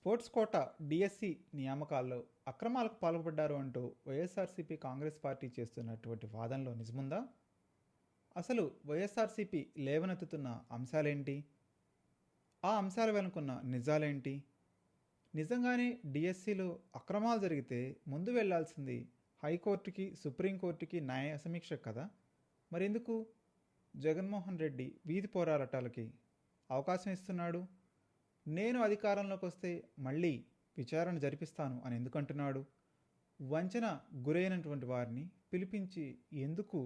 Sports quota DSC నియామకాల్లో అక్రమాలకు పాల్పడ్డారు అంటూ వైఎస్ఆర్సీపీ కాంగ్రెస్ పార్టీ చేస్తున్నటువంటి వాదనలో నిజముందా? అసలు వైఎస్ఆర్సీపీ లేవనెత్తుతున్న అంశాలేంటి? ఆ అంశాల వెనుకున్న నిజాలేంటి? నిజంగానే డిఎస్సిలో అక్రమాలు జరిగితే ముందు వెళ్లాల్సింది హైకోర్టుకి, సుప్రీంకోర్టుకి న్యాయ సమీక్ష కదా. మరెందుకు జగన్మోహన్ రెడ్డి వీధి పోరాటాలకి అవకాశం ఇస్తున్నాడు? నేను అధికారంలోకి వస్తే మళ్ళీ విచారణ జరిపిస్తాను అని ఎందుకంటున్నాడు? వంచన గురైనటువంటి వారిని పిలిపించి ఎందుకు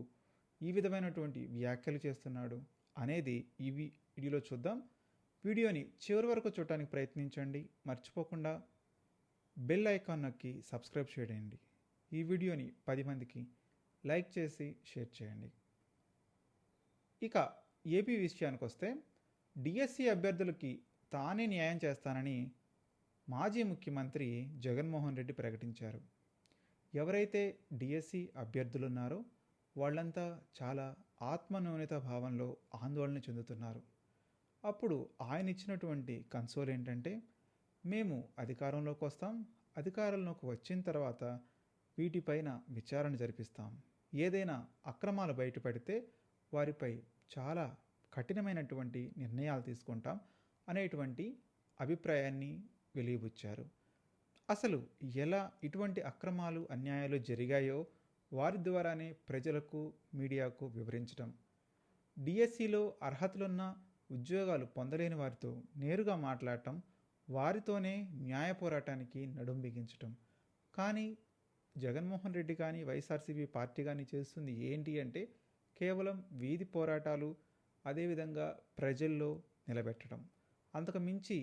ఈ విధమైనటువంటి వ్యాఖ్యలు చేస్తున్నాడు అనేది ఈ వీడియోలో చూద్దాం. వీడియోని చివరి వరకు చూడటానికి ప్రయత్నించండి. మర్చిపోకుండా బెల్ ఐకాన్ నొక్కి సబ్స్క్రైబ్ చేయండి. ఈ వీడియోని 10 మందికి లైక్ చేసి షేర్ చేయండి. ఇక ఏపీ విషయానికి వస్తే డిఎస్సి అభ్యర్థులకి తానే న్యాయం చేస్తానని మాజీ ముఖ్యమంత్రి జగన్మోహన్ రెడ్డి ప్రకటించారు. ఎవరైతే డిఎస్సి అభ్యర్థులు ఉన్నారో వాళ్ళంతా చాలా ఆత్మన్యూనత భావంలో ఆందోళన చెందుతున్నారు. అప్పుడు ఆయన ఇచ్చినటువంటి కన్సోల్ ఏంటంటే, మేము అధికారంలోకి వస్తాం, అధికారంలోకి వచ్చిన తర్వాత వీటిపైన విచారణ జరిపిస్తాం, ఏదైనా అక్రమాలు బయటపడితే వారిపై చాలా కఠినమైనటువంటి నిర్ణయాలు తీసుకుంటాం అనేటువంటి అభిప్రాయాన్ని వెలిబుచ్చారు. అసలు ఎలా ఇటువంటి అక్రమాలు అన్యాయాలు జరిగాయో వారి ద్వారానే ప్రజలకు, మీడియాకు వివరించడం, డిఎస్సిలో అర్హతలున్న ఉద్యోగాలు పొందలేని వారితో నేరుగా మాట్లాడటం, వారితోనే న్యాయ పోరాటానికి నడుం బిగించటం. కానీ జగన్మోహన్ రెడ్డి కానీ వైఎస్ఆర్సీపీ పార్టీ కానీ చేస్తుంది ఏంటి అంటే కేవలం వీధి పోరాటాలు, అదేవిధంగా ప్రజల్లో నిలబెట్టడం. అంతకు మించి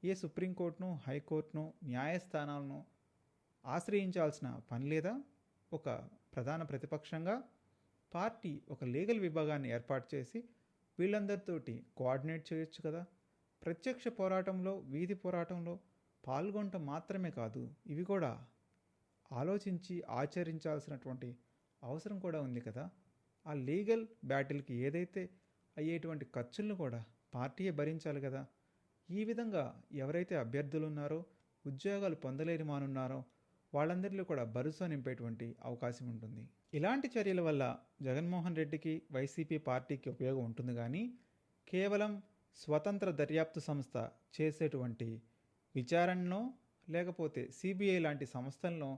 ఏ సుప్రీంకోర్టును, హైకోర్టును, న్యాయస్థానాలను ఆశ్రయించాల్సిన పని లేదా? ఒక ప్రధాన ప్రతిపక్షంగా పార్టీ ఒక లీగల్ విభాగాన్ని ఏర్పాటు చేసి వీళ్ళందరితోటి కోఆర్డినేట్ చేయొచ్చు కదా. ప్రత్యక్ష పోరాటంలో, వీధి పోరాటంలో పాల్గొనటం మాత్రమే కాదు, ఇవి కూడా ఆలోచించి ఆచరించాల్సినటువంటి అవసరం కూడా ఉంది కదా. ఆ లీగల్ బ్యాటిల్కి ఏదైతే అయ్యేటువంటి ఖర్చులను కూడా పార్టీయే భరించాలి కదా. ఈ విధంగా ఎవరైతే అభ్యర్థులు ఉన్నారో, ఉద్యోగాలు పొందలేని మానున్నారో వాళ్ళందరిలో కూడా భరోసా నింపేటువంటి అవకాశం ఉంటుంది. ఇలాంటి చర్యల వల్ల జగన్మోహన్ రెడ్డికి, వైసీపీ పార్టీకి ఉపయోగం ఉంటుంది. కానీ కేవలం స్వతంత్ర దర్యాప్తు సంస్థ చేసేటువంటి విచారణలో, లేకపోతే సిబిఐ లాంటి సంస్థలను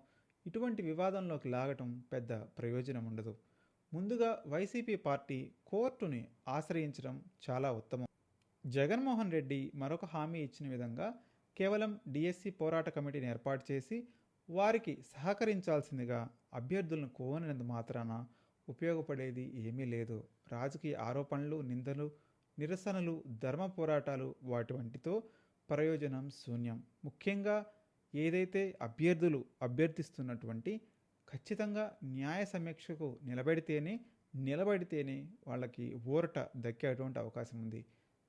ఇటువంటి వివాదంలోకి లాగటం పెద్ద ప్రయోజనం ఉండదు. ముందుగా వైసీపీ పార్టీ కోర్టుని ఆశ్రయించడం చాలా ఉత్తమం. జగన్మోహన్ రెడ్డి మరొక హామీ ఇచ్చిన విధంగా కేవలం డిఎస్సి పోరాట కమిటీని ఏర్పాటు చేసి వారికి సహకరించాల్సిందిగా అభ్యర్థులను కోరినందు మాత్రాన ఉపయోగపడేది ఏమీ లేదు. రాజకీయ ఆరోపణలు, నిందలు, నిరసనలు, ధర్మ పోరాటాలు వాటి వంటితో ప్రయోజనం శూన్యం. ముఖ్యంగా ఏదైతే అభ్యర్థులు అభ్యర్థిస్తున్నటువంటి ఖచ్చితంగా న్యాయ సమీక్షకు నిలబడితేనే వాళ్ళకి ఊరట దక్కేటువంటి అవకాశం ఉంది.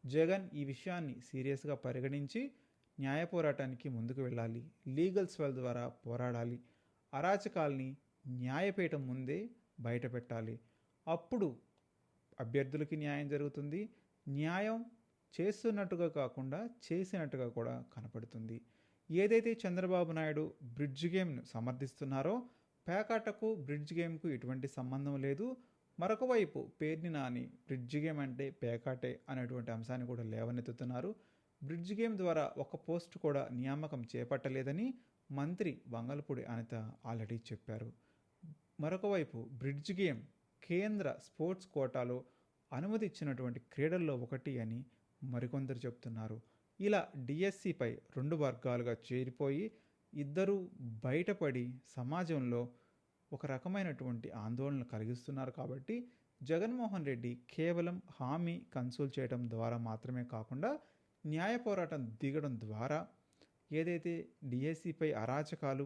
జగన్ ఈ విషయాన్ని సీరియస్గా పరిగణించి న్యాయ పోరాటానికి ముందుకు వెళ్ళాలి. లీగల్ స్వెల్ ద్వారా పోరాడాలి. అరాచకాల్ని న్యాయపీఠం ముందే బయట పెట్టాలి. అప్పుడు అభ్యర్థులకి న్యాయం జరుగుతుంది. న్యాయం చేస్తున్నట్టుగా కాకుండా చేసినట్టుగా కూడా కనపడుతుంది. ఏదైతే చంద్రబాబు నాయుడు బ్రిడ్జ్ గేమ్ను సమర్థిస్తున్నారో, పేకాటకు బ్రిడ్జ్ గేమ్కు ఎటువంటి సంబంధం లేదు. మరొక వైపు పేర్ని నాని బ్రిడ్జ్ గేమ్ అంటే పేకాటే అనేటువంటి అంశాన్ని కూడా లేవనెత్తుతున్నారు. బ్రిడ్జ్ గేమ్ ద్వారా ఒక పోస్ట్ కూడా నియామకం చేపట్టలేదని మంత్రి వంగలపూడి అనిత ఆల్రెడీ చెప్పారు. మరొక వైపు బ్రిడ్జ్ గేమ్ కేంద్ర స్పోర్ట్స్ కోటాలో అనుమతి ఇచ్చినటువంటి క్రీడల్లో ఒకటి అని మరికొందరు చెప్తున్నారు. ఇలా డిఎస్సిపై 2 వర్గాలుగా చేరిపోయి ఇద్దరూ బయటపడి సమాజంలో ఒక రకమైనటువంటి ఆందోళన కలిగిస్తున్నారు. కాబట్టి జగన్మోహన్ రెడ్డి కేవలం హామీ కన్సోల్ చేయడం ద్వారా మాత్రమే కాకుండా న్యాయ పోరాటం దిగడం ద్వారా ఏదైతే డిఎస్సిపై అరాచకాలు,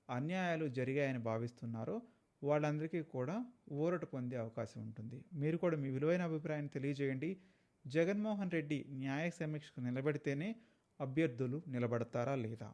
అన్యాయాలు జరిగాయని భావిస్తున్నారో వాళ్ళందరికీ కూడా ఊరట పొందే అవకాశం ఉంటుంది. మీరు కూడా మీ విలువైన అభిప్రాయాన్ని తెలియజేయండి. జగన్మోహన్ రెడ్డి న్యాయ సమీక్షకు నిలబడితేనే అభ్యర్థులు నిలబడతారా లేదా?